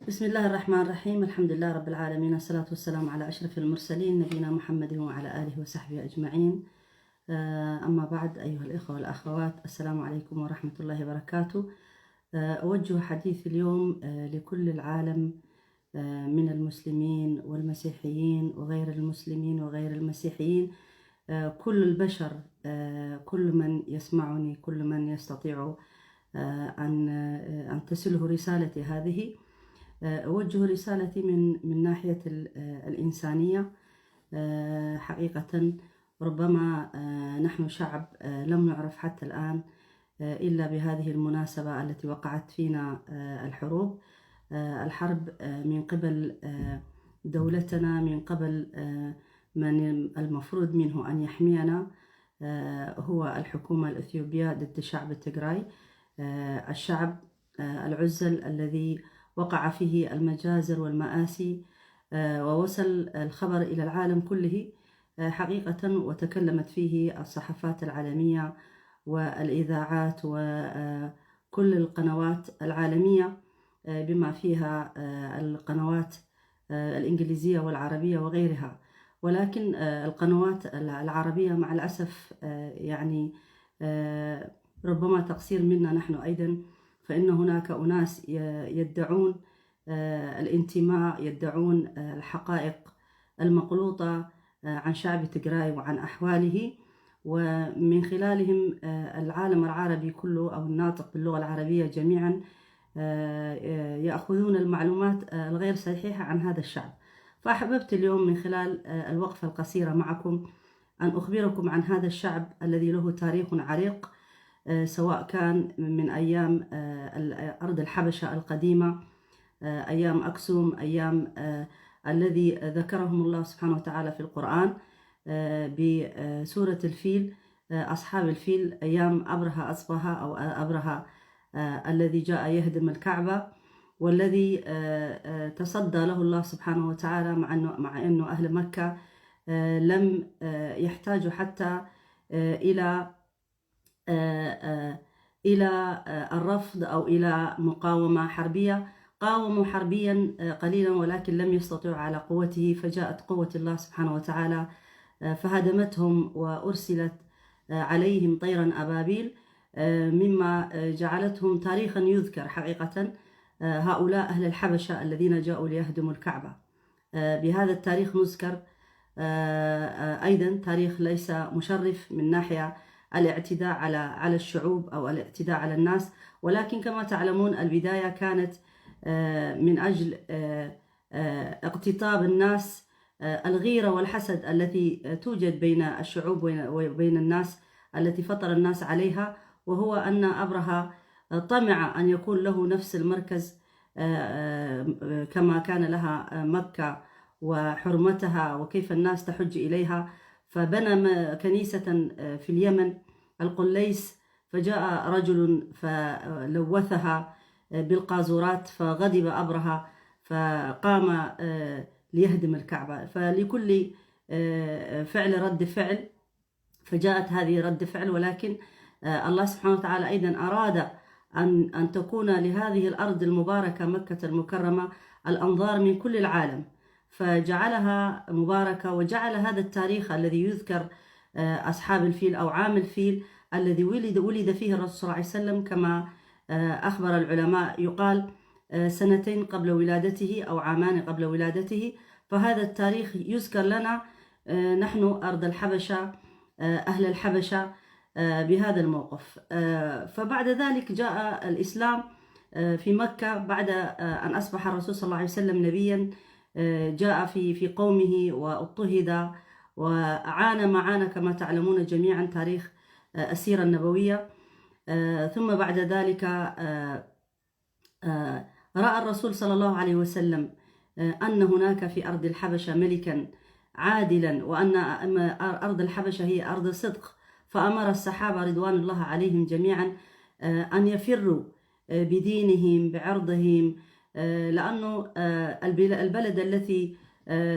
بسم الله الرحمن الرحيم. الحمد لله رب العالمين، والصلاة والسلام على أشرف المرسلين نبينا محمد وعلى آله وصحبه أجمعين. أما بعد، أيها الإخوة والأخوات، السلام عليكم ورحمة الله وبركاته. أوجه حديث اليوم لكل العالم من المسلمين والمسيحيين وغير المسلمين وغير المسيحيين، كل البشر، كل من يسمعني، كل من يستطيع أن تصله رسالتي هذه. أوجه رسالتي من ناحية الإنسانية. حقيقة ربما نحن شعب لم نعرف حتى الآن إلا بهذه المناسبة التي وقعت فينا الحروب. الحرب من قبل دولتنا، من قبل من المفروض منه أن يحمينا، هو الحكومة الإثيوبية ضد شعب التيغراي، الشعب العزل الذي وقع فيه المجازر والمآسي، ووصل الخبر إلى العالم كله حقيقة، وتكلمت فيه الصحافات العالمية والإذاعات وكل القنوات العالمية، بما فيها القنوات الإنجليزية والعربية وغيرها. ولكن القنوات العربية مع الأسف يعني ربما تقصير منا نحن أيضا، فإن هناك أناس يدعون الانتماء، يدعون الحقائق المغلوطة عن شعب تيغراي وعن أحواله، ومن خلالهم العالم العربي كله أو الناطق باللغة العربية جميعا يأخذون المعلومات الغير صحيحة عن هذا الشعب. فأحببت اليوم من خلال الوقفة القصيرة معكم أن أخبركم عن هذا الشعب الذي له تاريخ عريق، سواء كان من أيام أرض الحبشة القديمة، أيام أكسوم، أيام الذي ذكرهم الله سبحانه وتعالى في القرآن بسورة الفيل، أصحاب الفيل، أيام أبرهة أصبها أو أبرهة الذي جاء يهدم الكعبة، والذي تصدى له الله سبحانه وتعالى، مع أنه أهل مكة لم يحتاجوا حتى إلى الرفض أو إلى مقاومة حربية. قاوموا حربيا قليلا ولكن لم يستطيعوا على قوته، فجاءت قوة الله سبحانه وتعالى فهدمتهم، وأرسلت عليهم طيرا أبابيل، مما جعلتهم تاريخا يذكر حقيقة. هؤلاء أهل الحبشة الذين جاءوا ليهدموا الكعبة، بهذا التاريخ نذكر. أيضا تاريخ ليس مشرف من ناحية الاعتداء على الشعوب أو الاعتداء على الناس، ولكن كما تعلمون البداية كانت من أجل اقتطاب الناس، الغيرة والحسد التي توجد بين الشعوب وبين الناس التي فطر الناس عليها، وهو أن أبرهة طمع أن يكون له نفس المركز كما كان لها مكة وحرمتها وكيف الناس تحج إليها، فبنى كنيسة في اليمن القليس، فجاء رجل فلوثها بالقاذورات، فغضب أبرهة فقام ليهدم الكعبة. فلكل فعل رد فعل، فجاءت هذه رد فعل، ولكن الله سبحانه وتعالى أيضا أراد أن تكون لهذه الأرض المباركة مكة المكرمة الأنظار من كل العالم، فجعلها مباركة، وجعل هذا التاريخ الذي يذكر أصحاب الفيل أو عام الفيل الذي ولد فيه الرسول صلى الله عليه وسلم، كما أخبر العلماء يقال 2 قبل ولادته أو 2 قبل ولادته. فهذا التاريخ يذكر لنا نحن أرض الحبشة، أهل الحبشة، بهذا الموقف. فبعد ذلك جاء الإسلام في مكة بعد أن أصبح الرسول صلى الله عليه وسلم نبيا. جاء في قومه واضطهد وعانى معانا كما تعلمون جميعا تاريخ السيرة النبوية. ثم بعد ذلك رأى الرسول صلى الله عليه وسلم أن هناك في أرض الحبشة ملكا عادلا، وأن أرض الحبشة هي أرض صدق، فأمر الصحابة رضوان الله عليهم جميعا أن يفروا بدينهم بعرضهم، لأنه البلد التي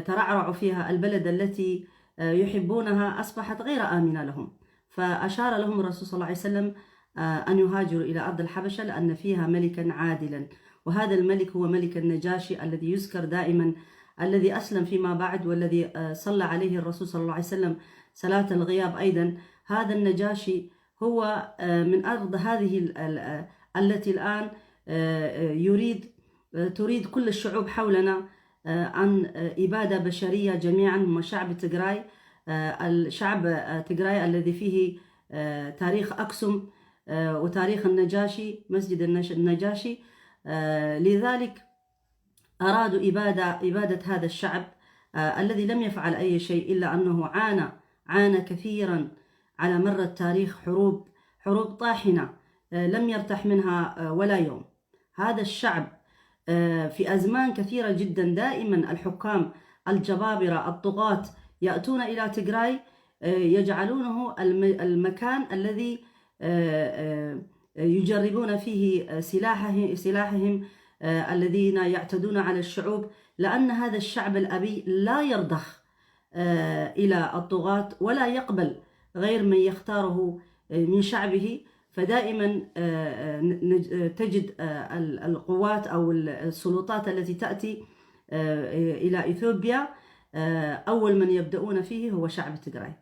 ترعرعوا فيها، البلد التي يحبونها، أصبحت غير آمنة لهم. فأشار لهم الرسول صلى الله عليه وسلم أن يهاجروا إلى أرض الحبشة لأن فيها ملكا عادلا، وهذا الملك هو ملك النجاشي الذي يذكر دائما، الذي أسلم فيما بعد، والذي صلى عليه الرسول صلى الله عليه وسلم صلاة الغياب أيضا. هذا النجاشي هو من أرض هذه التي الآن تريد كل الشعوب حولنا عن إبادة بشرية جميعا، هم شعب تيغراي، الشعب تيغراي الذي فيه تاريخ أكسوم وتاريخ النجاشي، مسجد النجاشي. لذلك أرادوا إبادة هذا الشعب الذي لم يفعل أي شيء، إلا أنه عانى كثيرا على مر التاريخ، حروب طاحنة لم يرتاح منها ولا يوم. هذا الشعب في أزمان كثيرة جدا دائما الحكام الجبابرة الطغاة يأتون إلى تيغراي، يجعلونه المكان الذي يجربون فيه سلاحهم الذين يعتدون على الشعوب، لأن هذا الشعب الأبي لا يرضخ إلى الطغاة ولا يقبل غير من يختاره من شعبه. فدائما تجد القوات أو السلطات التي تأتي إلى إثيوبيا أول من يبدأون فيه هو شعب تيغراي.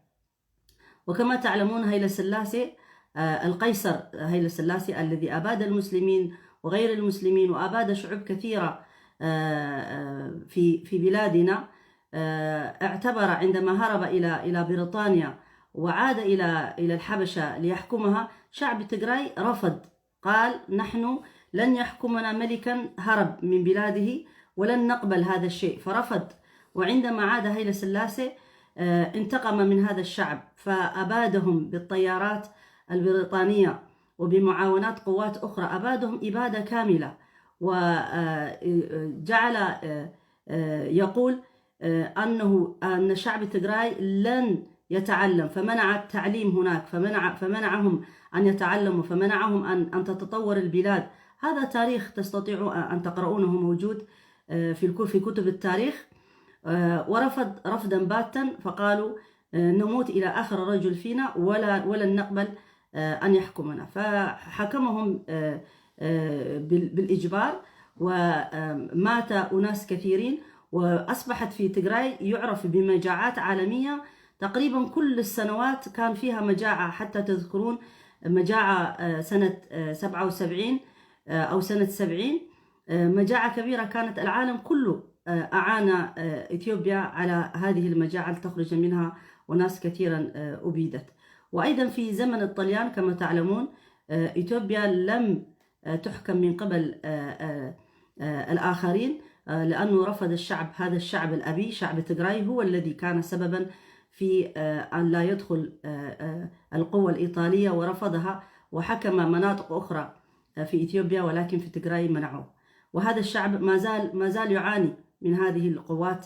وكما تعلمون هيلة سلاسي القيصر هيلة سلاسي الذي أباد المسلمين وغير المسلمين وأباد شعوب كثيرة في بلادنا، اعتبر عندما هرب إلى بريطانيا وعاد إلى الحبشة ليحكمها، شعب تيغراي رفض، قال نحن لن يحكمنا ملكا هرب من بلاده ولن نقبل هذا الشيء، فرفض. وعندما عاد هيلة سلاسي انتقم من هذا الشعب، فأبادهم بالطيارات البريطانية وبمعاونات قوات أخرى، أبادهم إبادة كاملة، وجعل يقول أن شعب تيغراي لن يتعلم، فمنع التعليم هناك، فمنعهم أن يتعلموا، فمنعهم أن تتطور البلاد. هذا تاريخ تستطيعوا أن تقرؤونه، موجود في كتب التاريخ. ورفض رفضا باتا، فقالوا نموت إلى آخر رجل فينا ولن نقبل أن يحكمنا، فحكمهم بالإجبار، ومات أناس كثيرين، وأصبحت في تيغراي يعرف بمجاعات عالمية تقريبا كل السنوات كان فيها مجاعة، حتى تذكرون مجاعة سنة 77 أو سنة 70، مجاعة كبيرة كانت، العالم كله أعان إثيوبيا على هذه المجاعة لتخرج منها، وناس كثيرا أبيدت. وأيضا في زمن الطليان كما تعلمون إثيوبيا لم تحكم من قبل الآخرين، لأنه رفض هذا الشعب الأبي، شعب تيغراي، هو الذي كان سببا في أن لا يدخل القوة الإيطالية، ورفضها وحكم مناطق أخرى في إثيوبيا، ولكن في تيغراي منعوه. وهذا الشعب ما زال يعاني من هذه القوات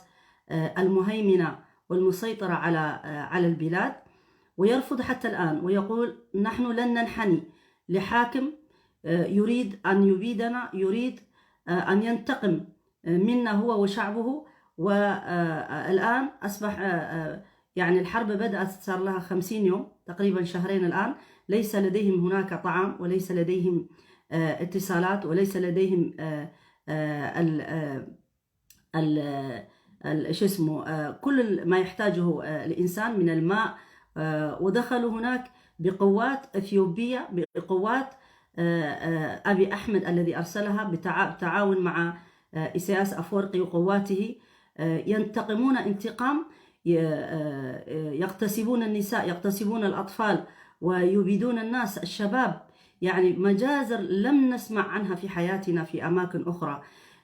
المهيمنة والمسيطرة على البلاد، ويرفض حتى الآن، ويقول نحن لن ننحني لحاكم يريد أن يبيدنا، يريد أن ينتقم منا هو وشعبه. والآن أصبح يعني الحرب بدأت، صار لها 50 يوم تقريبا، شهرين الآن، ليس لديهم هناك طعام، وليس لديهم اتصالات، وليس لديهم كل ما يحتاجه الإنسان من الماء. ودخلوا هناك بقوات إثيوبية، بقوات أبي أحمد الذي أرسلها بالتعاون مع إسياس أفورقي وقواته، ينتقمون انتقام، يغتصبون النساء، يغتصبون الأطفال، ويبيدون الناس، الشباب، يعني مجازر لم نسمع عنها في حياتنا في أماكن أخرى.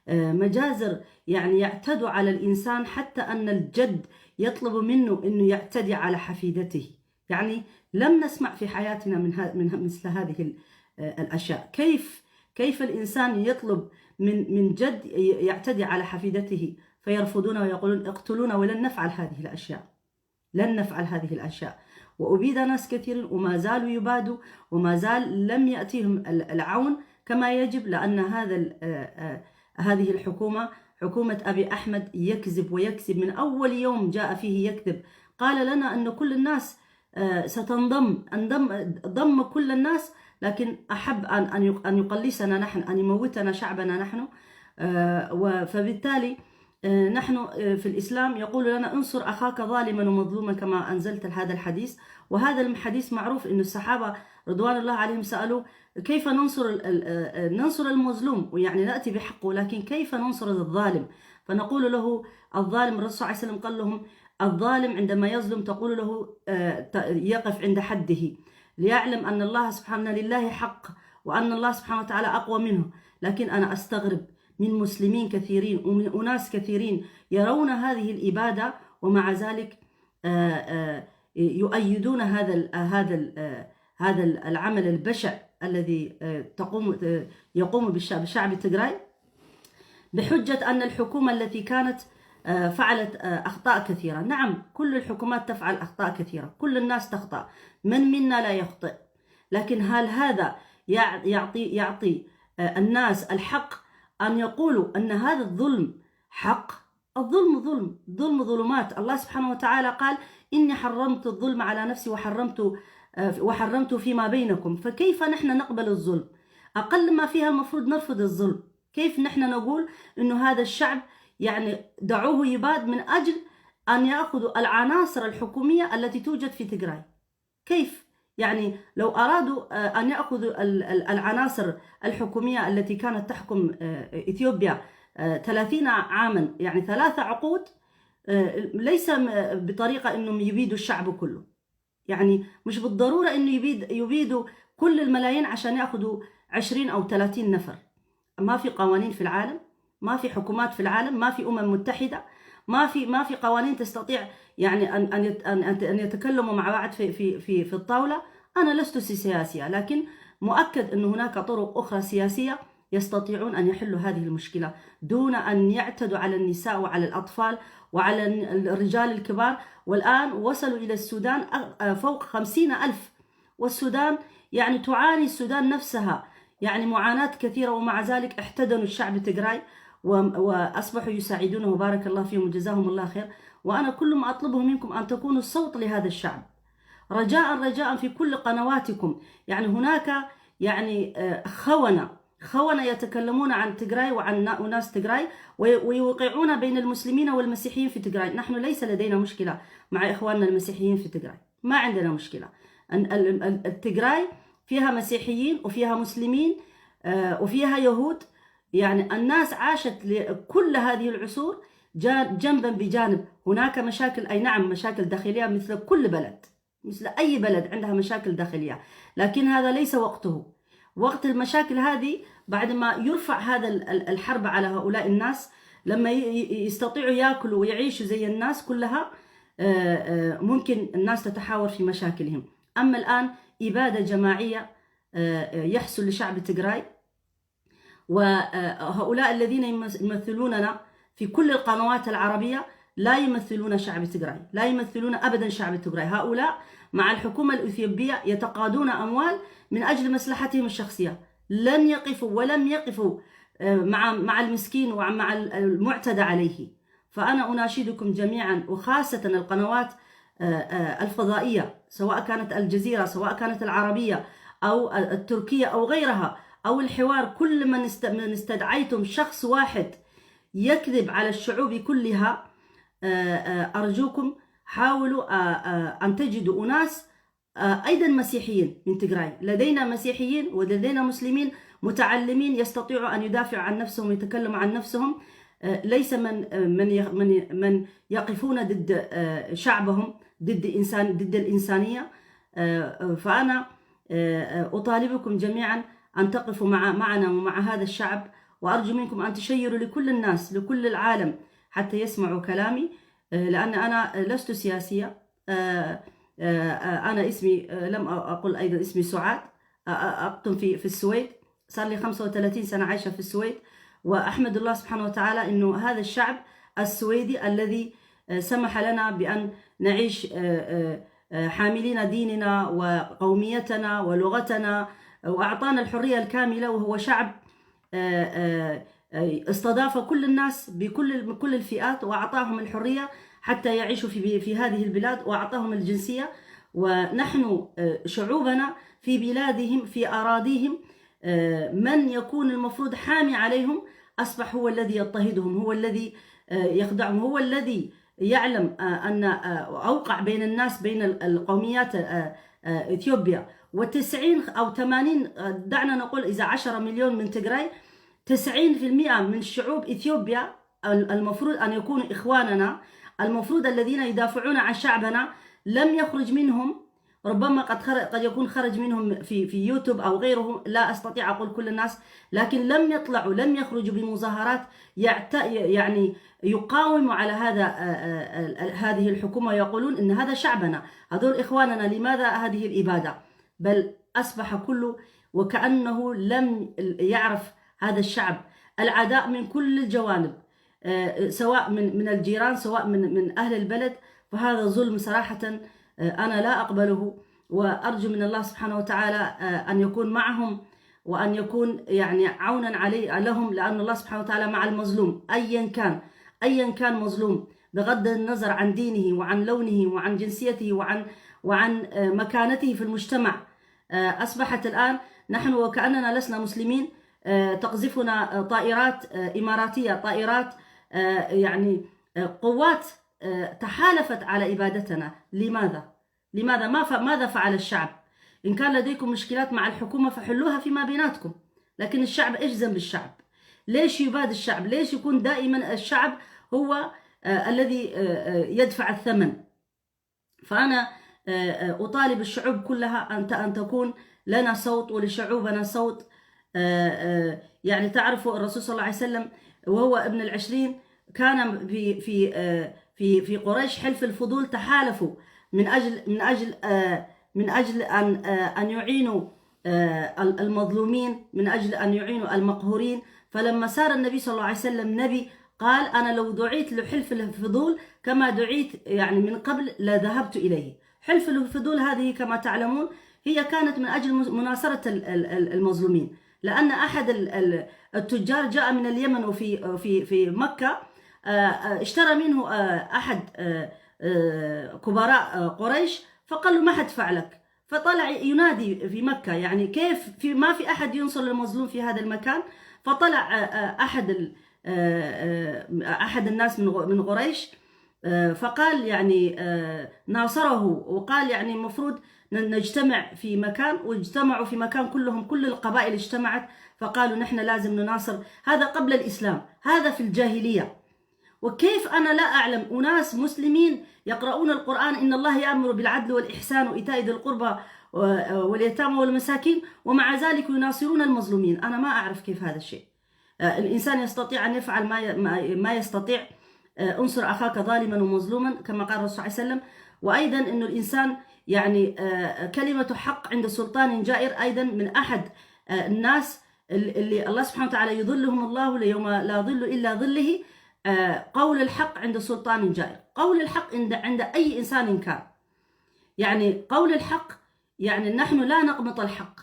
مجازر يعني يعتدوا على الإنسان، حتى أن الجد يطلب منه أنه يعتدي على حفيدته. يعني لم نسمع في حياتنا من مثل هذه الأشياء. كيف الإنسان يطلب من جد يعتدي على حفيدته، فيرفضون ويقولون اقتلونا ولن نفعل هذه الأشياء، لن نفعل هذه الأشياء. وأبيد ناس كثير وما زالوا يبادوا، وما زال لم يأتيهم العون كما يجب، لأن هذه الحكومة، حكومة أبي أحمد، يكذب ويكذب. من أول يوم جاء فيه يكذب، قال لنا أن كل الناس ستنضم، ضم كل الناس لكن أحب أن يقلصنا نحن، أن يموتنا شعبنا نحن. فبالتالي نحن في الإسلام يقول لنا انصر أخاك ظالما ومظلوما كما أنزلت هذا الحديث. وهذا الحديث معروف أن الصحابة رضوان الله عليهم سألوا كيف ننصر المظلوم، ويعني نأتي بحقه، لكن كيف ننصر الظالم؟ فنقول له الظالم، الرسول صلى الله عليه وسلم قال لهم الظالم عندما يظلم تقول له يقف عند حده ليعلم أن الله سبحانه لله حق وأن الله سبحانه وتعالى أقوى منه. لكن أنا أستغرب من مسلمين كثيرين ومن أناس كثيرين يرون هذه الإبادة ومع ذلك يؤيدون هذا العمل البشع الذي يقوم بشعب تيغراي بحجة أن الحكومة التي كانت فعلت أخطاء كثيرة. نعم، كل الحكومات تفعل أخطاء كثيرة، كل الناس تخطأ، من منا لا يخطئ، لكن هل هذا يعطي الناس الحق أن يقولوا أن هذا الظلم حق؟ الظلم ظلم ظلمات. الله سبحانه وتعالى قال إني حرمت الظلم على نفسي وحرمت فيما بينكم. فكيف نحن نقبل الظلم؟ أقل ما فيها المفروض نرفض الظلم. كيف نحن نقول إنه هذا الشعب يعني دعوه يباد من أجل أن يأخذوا العناصر الحكومية التي توجد في تيغراي؟ كيف؟ يعني لو أرادوا أن يأخذوا العناصر الحكومية التي كانت تحكم إثيوبيا 30 عاما، يعني 3 عقود، ليس بطريقة أنهم يبيدوا الشعب كله. يعني مش بالضرورة أنه يبيدوا كل الملايين عشان يأخذوا 20 أو 30 نفر. ما في قوانين في العالم، ما في حكومات في العالم، ما في متحدة، ما في قوانين تستطيع يعني أن يتكلموا مع بعض في الطاولة. أنا لست سياسية، لكن مؤكد أن هناك طرق أخرى سياسية يستطيعون أن يحلوا هذه المشكلة دون أن يعتدوا على النساء وعلى الأطفال وعلى الرجال الكبار. والآن وصلوا إلى السودان فوق 50,000، والسودان يعني تعاني السودان نفسها يعني معاناة كثيرة، ومع ذلك احتضنوا الشعب تيغراي وأصبحوا يساعدونه، بارك الله فيهم وجزاهم الله خير. وأنا كل ما أطلبه منكم أن تكونوا الصوت لهذا الشعب، رجاء في كل قنواتكم. يعني هناك يعني خونة يتكلمون عن تيغراي وعن أناس تيغراي ويوقعون بين المسلمين والمسيحيين في تيغراي. نحن ليس لدينا مشكلة مع إخواننا المسيحيين في تيغراي، ما عندنا مشكلة. التيغراي فيها مسيحيين وفيها مسلمين وفيها يهود، يعني الناس عاشت كل هذه العصور جنبا بجانب. هناك مشاكل، أي نعم، مشاكل داخلية مثل كل بلد، مثل أي بلد عندها مشاكل داخلية، لكن هذا ليس وقته. وقت المشاكل هذه بعد ما يرفع هذا الحرب على هؤلاء الناس، لما يستطيعوا يأكلوا ويعيشوا زي الناس كلها، ممكن الناس تتحاور في مشاكلهم. أما الآن إبادة جماعية يحصل لشعب تيغراي، وهؤلاء الذين يمثلوننا في كل القنوات العربية لا يمثلون شعب تيغراي، لا يمثلون أبدا شعب تيغراي. هؤلاء مع الحكومة الإثيوبية يتقاضون أموال من أجل مصلحتهم الشخصية، لن يقفوا ولم يقفوا مع المسكين ومع المعتدى عليه. فأنا أناشدكم جميعا، وخاصة القنوات الفضائية، سواء كانت الجزيرة، سواء كانت العربية أو التركية أو غيرها، أو الحوار، كل من استدعيتم شخص واحد يكذب على الشعوب كلها، أرجوكم حاولوا أن تجدوا أناس أيضا مسيحيين من تيغراي. لدينا مسيحيين ولدينا مسلمين متعلمين يستطيعوا أن يدافعوا عن نفسهم ويتكلموا عن نفسهم، ليس من يقفون ضد شعبهم، ضد الإنسانية. فأنا أطالبكم جميعا أن تقفوا معنا ومع هذا الشعب، وأرجو منكم أن تشيروا لكل الناس، لكل العالم، حتى يسمعوا كلامي، لأن أنا لست سياسية. أنا اسمي، لم أقل أيضا اسمي سعاد، أقطن في السويد، صار لي 35 سنة عايشة في السويد، وأحمد الله سبحانه وتعالى إنه هذا الشعب السويدي الذي سمح لنا بأن نعيش حاملين ديننا وقوميتنا ولغتنا، وأعطانا الحرية الكاملة. وهو شعب استضاف كل الناس بكل الفئات، وأعطاهم الحرية حتى يعيشوا في هذه البلاد، وأعطاهم الجنسية. ونحن شعوبنا في بلادهم في أراضيهم من يكون المفروض حامي عليهم أصبح هو الذي يضطهدهم، هو الذي يخدعهم، هو الذي يعلم أن أوقع بين الناس بين القوميات إثيوبيا و90 أو 80 دعنا نقول إذا 10 مليون من تيغراي 90% من شعوب إثيوبيا المفروض أن يكونوا إخواننا، المفروض الذين يدافعون عن شعبنا لم يخرج منهم، ربما قد يكون خرج منهم في يوتيوب أو غيره، لا أستطيع أقول كل الناس، لكن لم يطلعوا، لم يخرجوا بمظاهرات يعني يقاوموا على هذه الحكومة، يقولون إن هذا شعبنا، هذول إخواننا، لماذا هذه الإبادة؟ بل أصبح كله وكأنه لم يعرف هذا الشعب العداء من كل الجوانب، سواء من الجيران سواء من أهل البلد. فهذا ظلم صراحة أنا لا أقبله، وأرجو من الله سبحانه وتعالى أن يكون معهم وأن يكون يعني عونا لهم، لأن الله سبحانه وتعالى مع المظلوم أيا كان مظلوم، بغض النظر عن دينه وعن لونه وعن جنسيته وعن مكانته في المجتمع. أصبحت الآن نحن وكأننا لسنا مسلمين، تقذفنا طائرات إماراتية، طائرات يعني قوات تحالفت على إبادتنا. لماذا؟ ماذا فعل الشعب؟ إن كان لديكم مشكلات مع الحكومة فحلوها فيما بيناتكم، لكن الشعب إيش ذنب الشعب؟ ليش يباد الشعب؟ ليش يكون دائما الشعب هو الذي يدفع الثمن؟ فأنا أطالب الشعوب كلها أن تكون لنا صوت ولشعوبنا صوت. يعني تعرفوا الرسول صلى الله عليه وسلم وهو ابن 20 كان في قريش حلف الفضول تحالفوا من أجل أن يعينوا المظلومين، من أجل أن يعينوا المقهورين. فلما صار النبي صلى الله عليه وسلم نبي قال أنا لو دعيت لحلف الفضول كما دعيت يعني من قبل لذهبت إليه. حلف الفضول هذه كما تعلمون هي كانت من أجل مناصرة المظلومين، لأن أحد التجار جاء من اليمن وفي مكة، اشترى منه أحد كبراء قريش، فقال له ما حدفع لك، فطلع ينادي في مكة يعني كيف ما في أحد ينصر المظلوم في هذا المكان. فطلع أحد الناس من قريش فقال يعني ناصره، وقال يعني المفروض نجتمع في مكان، واجتمعوا في مكان كلهم، كل القبائل اجتمعت فقالوا نحن لازم نناصر. هذا قبل الإسلام، هذا في الجاهلية. وكيف أنا لا أعلم أناس مسلمين يقرؤون القرآن إن الله يأمر بالعدل والإحسان وإيتاء ذي القربى واليتامى والمساكين، ومع ذلك يناصرون المظلومين؟ أنا ما أعرف كيف هذا الشيء. الإنسان يستطيع أن يفعل ما يستطيع. انصر أخاك ظالما ومظلوما كما قال الرسول صلى الله عليه وسلم. وأيضا أن الإنسان يعني كلمة حق عند سلطان جائر، أيضا من أحد الناس اللي الله سبحانه وتعالى يظلهم الله يوم لا ظل إلا ظله، قول الحق عند سلطان جائر. قول الحق عند أي إنسان كان، يعني قول الحق، يعني نحن لا نقمط الحق،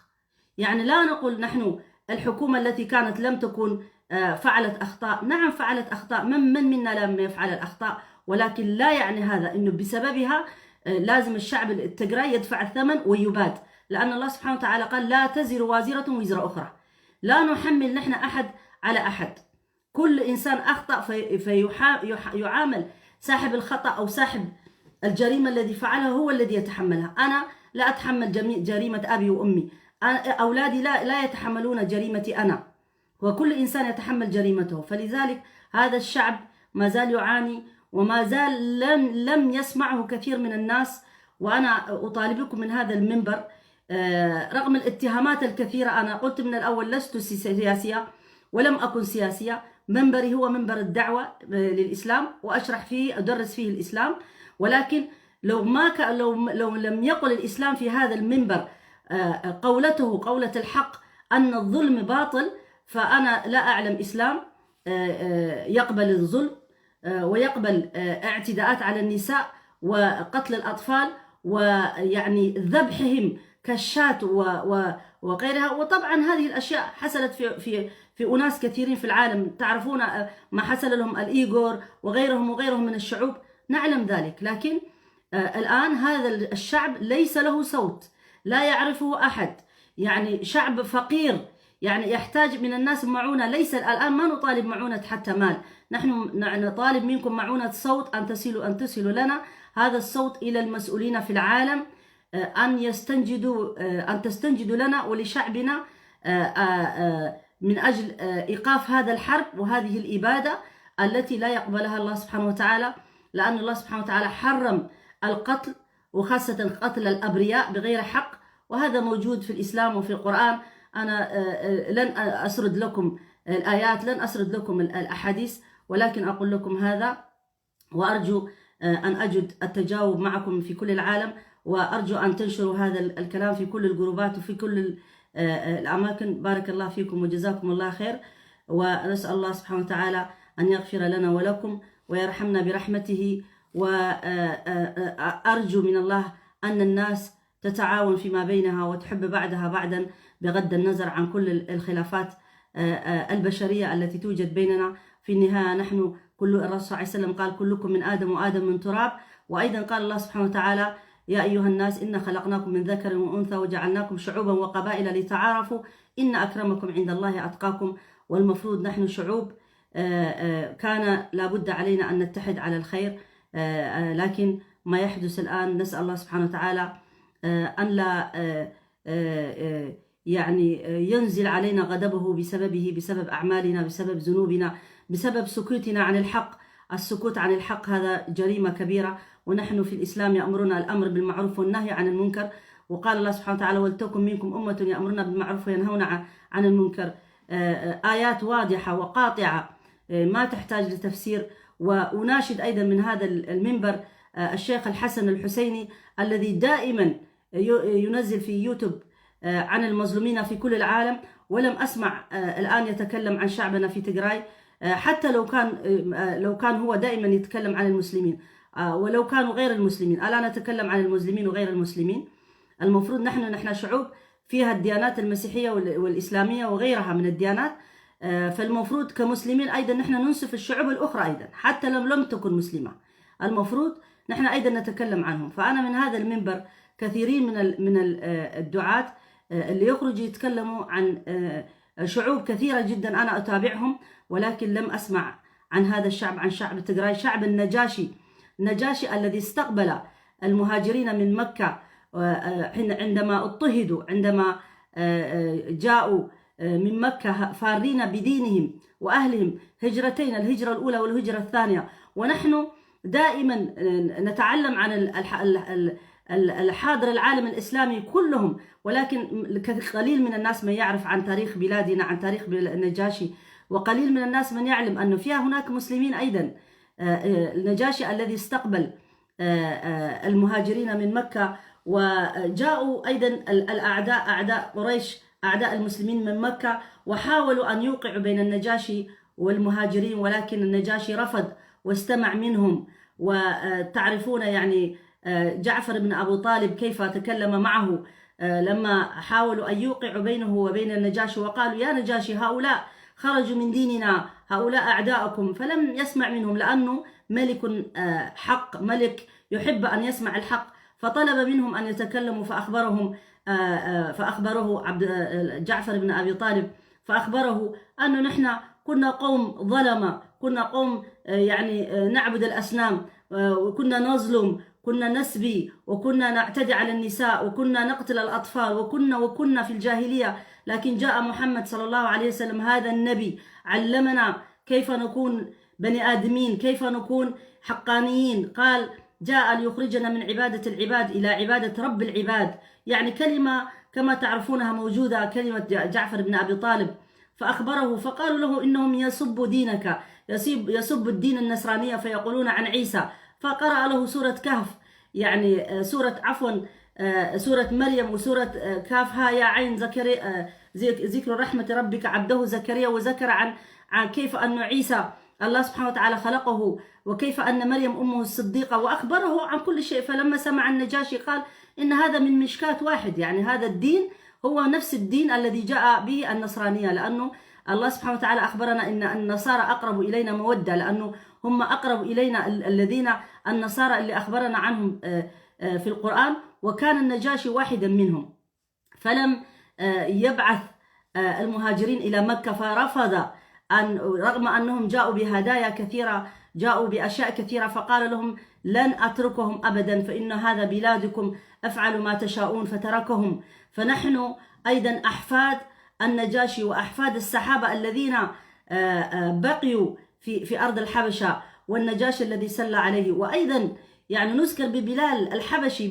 يعني لا نقول نحن الحكومة التي كانت لم تكن فعلت أخطاء. نعم فعلت أخطاء، من منا لم يفعل الأخطاء، ولكن لا يعني هذا أنه بسببها لازم الشعب التيغراي يدفع الثمن ويباد، لأن الله سبحانه وتعالى قال لا تزر وازرة وزر أخرى، لا نحمل نحن أحد على أحد. كل إنسان أخطأ فيعامل صاحب الخطأ أو صاحب الجريمة الذي فعلها هو الذي يتحملها. أنا لا أتحمل جريمة أبي وأمي، أولادي لا يتحملون جريمتي أنا، وكل إنسان يتحمل جريمته. فلذلك هذا الشعب ما زال يعاني، وما زال لم يسمعه كثير من الناس. وأنا أطالبكم من هذا المنبر رغم الاتهامات الكثيرة، أنا قلت من الأول لست سياسية ولم أكن سياسية، منبري هو منبر الدعوة للإسلام، وأشرح فيه أدرس فيه الإسلام. ولكن لو لم يقل الإسلام في هذا المنبر قولة الحق أن الظلم باطل، فأنا لا أعلم إسلام يقبل الظلم ويقبل اعتداءات على النساء وقتل الأطفال ويعني ذبحهم كالشاة وغيرها. وطبعا هذه الأشياء حصلت في أناس كثيرين في العالم، تعرفون ما حصل لهم الإيغور وغيرهم من الشعوب، نعلم ذلك. لكن الآن هذا الشعب ليس له صوت، لا يعرفه أحد، يعني شعب فقير، يعني يحتاج من الناس معونة. ليس الآن ما نطالب معونة حتى مال، نحن نطالب منكم معونة صوت، أن تصلوا لنا هذا الصوت إلى المسؤولين في العالم، أن تستنجدوا لنا ولشعبنا من أجل إيقاف هذا الحرب وهذه الإبادة التي لا يقبلها الله سبحانه وتعالى، لأن الله سبحانه وتعالى حرم القتل، وخاصة قتل الأبرياء بغير حق، وهذا موجود في الإسلام وفي القرآن. أنا لن أسرد لكم الآيات، لن أسرد لكم الأحاديث، ولكن أقول لكم هذا، وأرجو أن أجد التجاوب معكم في كل العالم، وأرجو أن تنشروا هذا الكلام في كل الجروبات وفي كل الأماكن. بارك الله فيكم وجزاكم الله خير، ونسأل الله سبحانه وتعالى أن يغفر لنا ولكم ويرحمنا برحمته. وأرجو من الله أن الناس تتعاون فيما بينها وتحب بعضها بعضا بغض النظر عن كل الخلافات البشرية التي توجد بيننا. في النهاية نحن الرسول صلى الله عليه وسلم قال كلكم من آدم وآدم من تراب، وأيضا قال الله سبحانه وتعالى يا أيها الناس إنا خلقناكم من ذكر وأنثى وجعلناكم شعوبا وقبائل لتعارفوا إن أكرمكم عند الله أتقاكم. والمفروض نحن شعوب كان لابد علينا أن نتحد على الخير، لكن ما يحدث الآن نسأل الله سبحانه وتعالى أن لا يعني ينزل علينا غضبه بسبب أعمالنا، بسبب ذنوبنا، بسبب سكوتنا عن الحق. السكوت عن الحق هذا جريمة كبيرة، ونحن في الإسلام يأمرنا الأمر بالمعروف والنهي عن المنكر، وقال الله سبحانه وتعالى ولتكن منكم أمة يأمرون بالمعروف وينهون عن المنكر. آيات واضحة وقاطعة ما تحتاج لتفسير. وأناشد أيضا من هذا المنبر الشيخ الحسن الحسيني الذي دائما ينزل في يوتيوب عن المظلومين في كل العالم، ولم أسمع الآن يتكلم عن شعبنا في تيغراي، حتى لو كان هو دائما يتكلم عن المسلمين ولو كانوا غير المسلمين. ألا نتكلم عن المسلمين وغير المسلمين؟ المفروض نحن شعوب فيها الديانات المسيحية والإسلامية وغيرها من الديانات، فالمفروض كمسلمين أيضا نحن ننصف الشعوب الأخرى أيضا حتى لم تكن مسلمة، المفروض نحن أيضا نتكلم عنهم. فأنا من هذا المنبر كثيرين من الدعاة اللي يخرجوا يتكلموا عن شعوب كثيرة جدا أنا أتابعهم، ولكن لم أسمع عن هذا الشعب، عن شعب تيغراي، شعب النجاشي الذي استقبل المهاجرين من مكة عندما اضطهدوا، عندما جاءوا من مكة فارين بدينهم وأهلهم هجرتين، الهجرة الأولى والهجرة الثانية. ونحن دائما نتعلم عن الحاضر العالم الإسلامي كلهم، ولكن قليل من الناس من يعرف عن تاريخ بلادنا، عن تاريخ النجاشي، وقليل من الناس من يعلم أنه فيها هناك مسلمين أيضا. النجاشي الذي استقبل المهاجرين من مكة، وجاءوا أيضا الأعداء، أعداء قريش، أعداء المسلمين من مكة، وحاولوا أن يوقعوا بين النجاشي والمهاجرين، ولكن النجاشي رفض واستمع منهم. وتعرفون يعني جعفر بن أبو طالب كيف تكلم معه لما حاولوا أن يوقعوا بينه وبين النجاشي، وقالوا يا نجاشي هؤلاء خرجوا من ديننا، هؤلاء أعداءكم، فلم يسمع منهم لأنه ملك حق، ملك يحب أن يسمع الحق، فطلب منهم أن يتكلموا. فأخبره جعفر بن أبي طالب، فأخبره أنه نحن كنا قوم ظلمة، كنا قوم يعني نعبد الأصنام، وكنا نظلم، كنا نسبي، وكنا نعتدي على النساء، وكنا نقتل الأطفال، وكنا في الجاهلية. لكن جاء محمد صلى الله عليه وسلم هذا النبي علمنا كيف نكون بني آدمين، كيف نكون حقانيين. قال جاء ليخرجنا من عبادة العباد إلى عبادة رب العباد، يعني كلمة كما تعرفونها موجودة، كلمة جعفر بن أبي طالب. فأخبره، فقالوا له إنهم يسبوا دينك، يسب الدين النصرانية، فيقولون عن عيسى. فقرأ له سورة كهف، يعني سورة مريم، وسورة كاف ها يا عين زكريا، ذكر رحمة ربك عبده زكريا، وذكر عن كيف أن عيسى الله سبحانه وتعالى خلقه، وكيف أن مريم أمه الصديقة، وأخبره عن كل شيء. فلما سمع النجاشي قال إن هذا من مشكاة واحد، يعني هذا الدين هو نفس الدين الذي جاء به النصرانية، لأنه الله سبحانه وتعالى أخبرنا إن النصارى أقرب إلينا مودة، لأنه هم أقرب إلينا الذين النصارى اللي أخبرنا عنهم في القرآن، وكان النجاشي واحدا منهم. فلم يبعث المهاجرين إلى مكة، فرفض رغم أنهم جاءوا بهدايا كثيرة، جاءوا بأشياء كثيرة، فقال لهم لن أتركهم أبدا، فإن هذا بلادكم، أفعلوا ما تشاءون، فتركهم. فنحن أيضا أحفاد النجاشي وأحفاد السحابة الذين بقيوا في أرض الحبشة، والنجاشي الذي سلى عليه. وأيضا يعني نذكر ببلال الحبشي،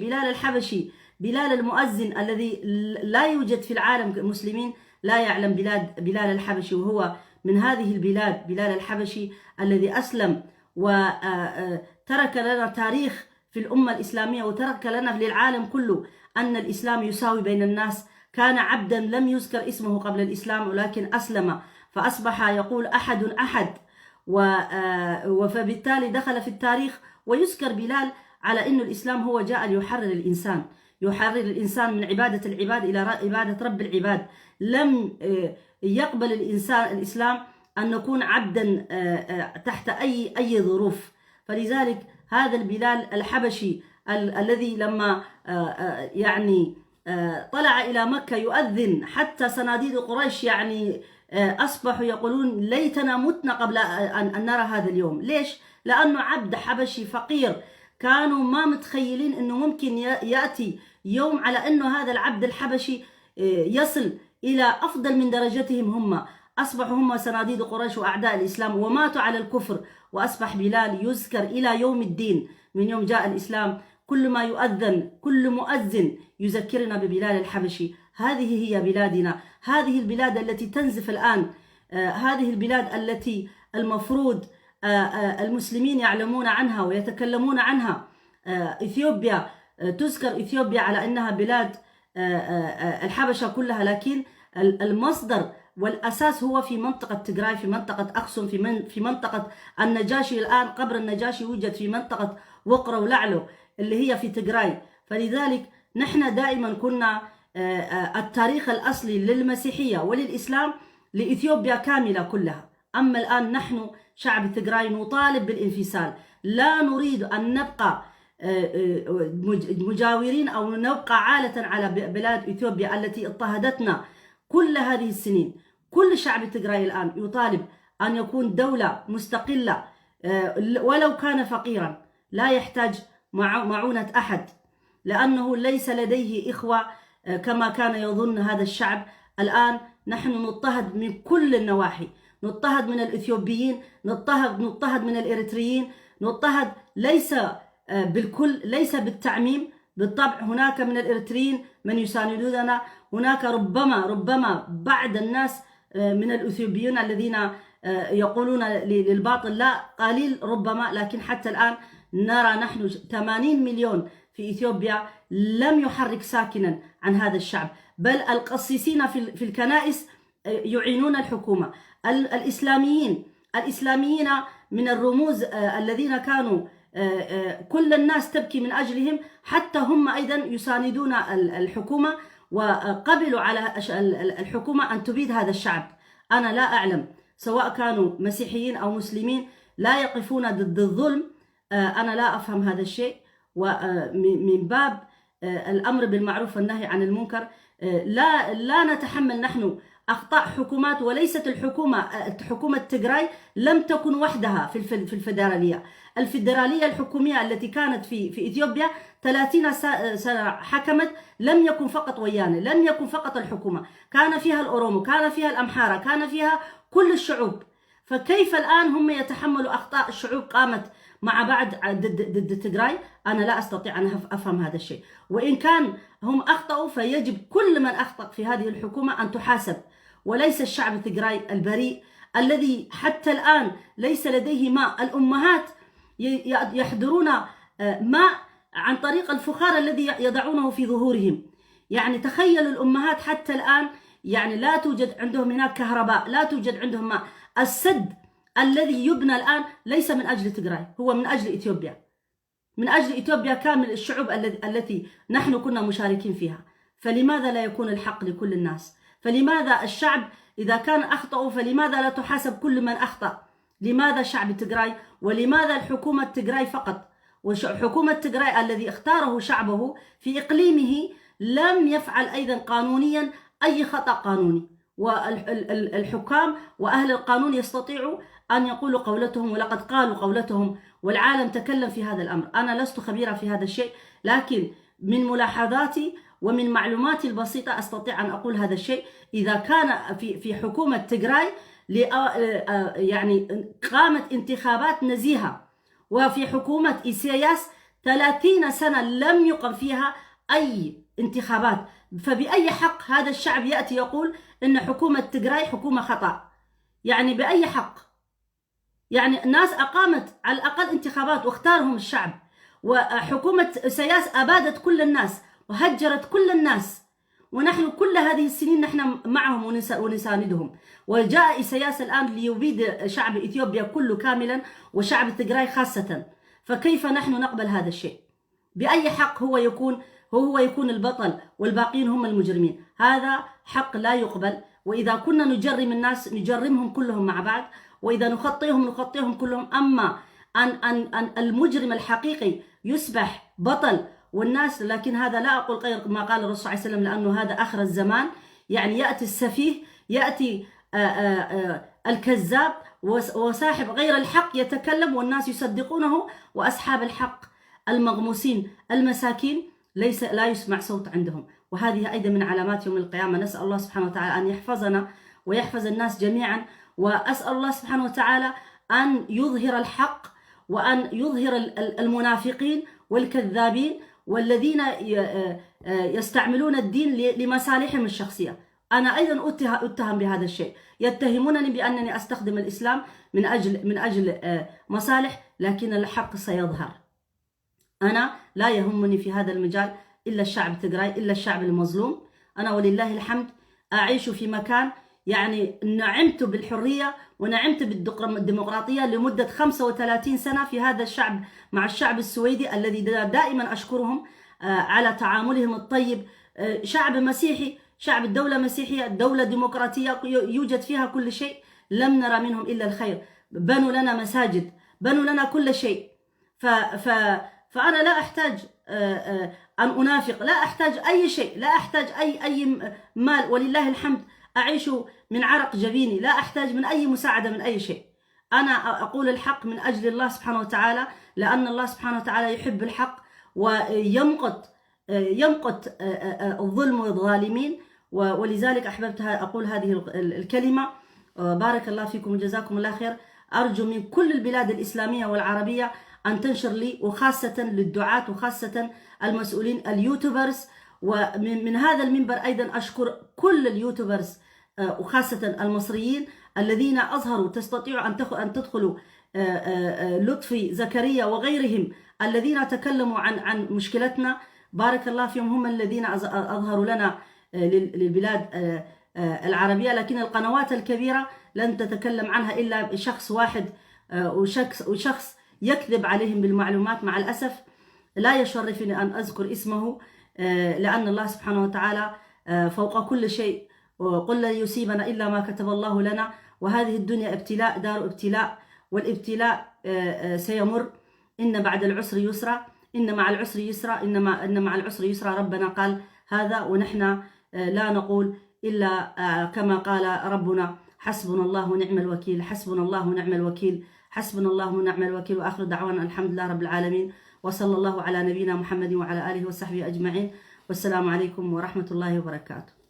بلال المؤذن الذي لا يوجد في العالم المسلمين لا يعلم بلال الحبشي، وهو من هذه البلاد، بلال الحبشي الذي أسلم وترك لنا تاريخ في الأمة الإسلامية، وترك لنا للعالم كله أن الإسلام يساوي بين الناس. كان عبدا لم يذكر اسمه قبل الإسلام، ولكن أسلم فأصبح يقول أحد أحد، فبالتالي دخل في التاريخ. ويذكر بلال على أن الإسلام هو جاء ليحرر الإنسان من عبادة العباد إلى عبادة رب العباد. لم يقبل الإسلام أن نكون عبدا تحت أي ظروف. فلذلك هذا البلال الحبشي الذي لما يعني طلع إلى مكة يؤذن، حتى صناديد قريش يعني أصبحوا يقولون ليتنا متنا قبل أن نرى هذا اليوم. ليش؟ لأنه عبد حبشي فقير، كانوا ما متخيلين أنه ممكن يأتي يوم على أنه هذا العبد الحبشي يصل إلى أفضل من درجتهم هم. أصبحوا هم صناديد قريش وأعداء الإسلام، وماتوا على الكفر. وأصبح بلال يذكر إلى يوم الدين، من يوم جاء الإسلام كل ما يؤذن، كل مؤذن يذكرنا ببلال الحبشي. هذه هي بلادنا، هذه البلاد التي تنزف الآن، هذه البلاد التي المفروض المسلمين يعلمون عنها ويتكلمون عنها. إثيوبيا، تذكر إثيوبيا على أنها بلاد الحبشة كلها، لكن المصدر والأساس هو في منطقة تجراي، في منطقة أقصم، في منطقة النجاشي. الآن قبر النجاشي يوجد في منطقة وقرة ولعلو اللي هي في تجراي. فلذلك نحن دائما كنا التاريخ الأصلي للمسيحية وللإسلام لإثيوبيا كاملة كلها. أما الآن نحن شعب تجراي نطالب بالانفصال، لا نريد أن نبقى مجاورين أو نبقى عالة على بلاد إثيوبيا التي اضطهدتنا كل هذه السنين. كل شعب تجراي الآن يطالب أن يكون دولة مستقلة، ولو كان فقيرا، لا يحتاج معونة أحد، لأنه ليس لديه إخوة كما كان يظن هذا الشعب. الآن نحن نضطهد من كل النواحي، نضطهد من الإثيوبيين، نضطهد من الإريتريين، نضطهد ليس بالكل، ليس بالتعميم. بالطبع هناك من الإريتريين من يساندوننا، هناك ربما بعض الناس من الإثيوبيين الذين يقولون للباطل، لا قليل ربما، لكن حتى الآن نرى نحن 80 مليون في إثيوبيا لم يحرك ساكنا عن هذا الشعب، بل القسيسين في الكنائس يعينون الحكومة. الإسلاميين من الرموز الذين كانوا كل الناس تبكي من أجلهم، حتى هم أيضا يساندون الحكومة، وقبلوا على الحكومة أن تبيد هذا الشعب. أنا لا أعلم سواء كانوا مسيحيين أو مسلمين لا يقفون ضد الظلم. أنا لا أفهم هذا الشيء. ومن باب الأمر بالمعروف والنهي عن المنكر، لا نتحمل نحن أخطاء حكومات، وليست حكومة تجراي لم تكن وحدها في الفيدرالية الحكومية التي كانت في إثيوبيا 30 سنة حكمت. لم يكن فقط ويانا، لم يكن فقط الحكومة، كان فيها الأورومو، كان فيها الأمحارة، كان فيها كل الشعوب. فكيف الآن هم يتحملوا أخطاء الشعوب قامت مع بعض ضد تجراي؟ أنا لا أستطيع أن أفهم هذا الشيء. وإن كان هم أخطأوا فيجب كل من أخطأ في هذه الحكومة أن تحاسب، وليس الشعب التجراي البريء الذي حتى الآن ليس لديه ماء. الأمهات يحضرون ماء عن طريق الفخار الذي يضعونه في ظهورهم. يعني تخيلوا الأمهات حتى الآن يعني لا توجد عندهم هناك كهرباء، لا توجد عندهم ماء. السد الذي يبنى الآن ليس من أجل تجراي، هو من أجل إثيوبيا، من أجل إثيوبيا كامل، الشعوب التي نحن كنا مشاركين فيها. فلماذا لا يكون الحق لكل الناس؟ فلماذا الشعب إذا كان أخطأوا فلماذا لا تحاسب كل من أخطأ؟ لماذا شعب تيغراي؟ ولماذا الحكومة تيغراي فقط؟ وحكومة تيغراي الذي اختاره شعبه في إقليمه لم يفعل أيضا قانونيا أي خطأ قانوني، والحكام وأهل القانون يستطيعوا أن يقولوا قولتهم، ولقد قالوا قولتهم والعالم تكلم في هذا الأمر. أنا لست خبيرة في هذا الشيء، لكن من ملاحظاتي ومن معلوماتي البسيطة أستطيع أن أقول هذا الشيء. إذا كان في حكومة تيغراي يعني قامت انتخابات نزيهة، وفي حكومة إيساياس 30 سنة لم يقم فيها أي انتخابات، فبأي حق هذا الشعب يأتي يقول إن حكومة تيغراي حكومة خطأ؟ يعني بأي حق؟ يعني ناس أقامت على الأقل انتخابات واختارهم الشعب، وحكومة إيساياس أبادت كل الناس وهجرت كل الناس، ونحن كل هذه السنين نحن معهم ونساندهم. وجاء إيساياس الآن ليبيد شعب إثيوبيا كله كاملا وشعب تيغراي خاصة، فكيف نحن نقبل هذا الشيء؟ بأي حق هو يكون البطل والباقين هم المجرمين؟ هذا حق لا يقبل. وإذا كنا نجرم الناس نجرمهم كلهم مع بعض، وإذا نخطيهم كلهم. أما أن المجرم الحقيقي يصبح بطل والناس، لكن هذا لا أقول غير ما قال الرسول صلى الله عليه وسلم، لأنه هذا آخر الزمان. يعني يأتي السفيه، يأتي الكذاب وصاحب غير الحق يتكلم والناس يصدقونه، وأصحاب الحق المغموسين المساكين لا يسمع صوت عندهم. وهذه أيضا من علامات يوم القيامة. نسأل الله سبحانه وتعالى أن يحفظنا ويحفظ الناس جميعا، وأسأل الله سبحانه وتعالى أن يظهر الحق وأن يظهر المنافقين والكذابين والذين يستعملون الدين لمصالحهم الشخصية. أنا أيضا أتهم بهذا الشيء، يتهمونني بأنني أستخدم الإسلام من أجل مصالح، لكن الحق سيظهر. أنا لا يهمني في هذا المجال إلا الشعب تيغراي، إلا الشعب المظلوم. أنا ولله الحمد أعيش في مكان يعني نعمت بالحرية ونعمت بالديمقراطية لمدة 35 سنة في هذا الشعب مع الشعب السويدي الذي دائما أشكرهم على تعاملهم الطيب. شعب مسيحي، شعب الدولة مسيحية، دولة ديمقراطية يوجد فيها كل شيء، لم نرى منهم إلا الخير. بنوا لنا مساجد، بنوا لنا كل شيء. فأنا لا أحتاج أن أنافق، لا أحتاج أي شيء، لا أحتاج أي مال، ولله الحمد أعيش من عرق جبيني، لا أحتاج من أي مساعدة من أي شيء. أنا أقول الحق من أجل الله سبحانه وتعالى، لأن الله سبحانه وتعالى يحب الحق ويمقت الظلم والظالمين. ولذلك أحببت أقول هذه الكلمة. بارك الله فيكم وجزاكم الله خير. أرجو من كل البلاد الإسلامية والعربية أن تنشر لي، وخاصة للدعاة وخاصة المسؤولين اليوتيوبرز. ومن هذا المنبر أيضا أشكر كل اليوتيوبرز وخاصة المصريين الذين أظهروا. تستطيعوا أن تدخلوا لطفي زكريا وغيرهم الذين تكلموا عن مشكلتنا. بارك الله فيهم، هم الذين أظهروا لنا للبلاد العربية. لكن القنوات الكبيرة لن تتكلم عنها إلا شخص واحد وشخص يكذب عليهم بالمعلومات. مع الأسف لا يشرفني أن أذكر اسمه، لأن الله سبحانه وتعالى فوق كل شيء. قل لن يصيبنا إلا ما كتب الله لنا، وهذه الدنيا ابتلاء، دار ابتلاء، والابتلاء سيمر. إن بعد العسر يسرا، إن مع العسر يسرا، إن مع العسر يسرا. ربنا قال هذا، ونحن لا نقول إلا كما قال ربنا: حسبنا الله ونعم الوكيل، حسبنا الله ونعم الوكيل، حسبنا الله ونعم الوكيل. وآخر دعوانا الحمد لله رب العالمين، وصلى الله على نبينا محمد وعلى آله وصحبه أجمعين. والسلام عليكم ورحمة الله وبركاته.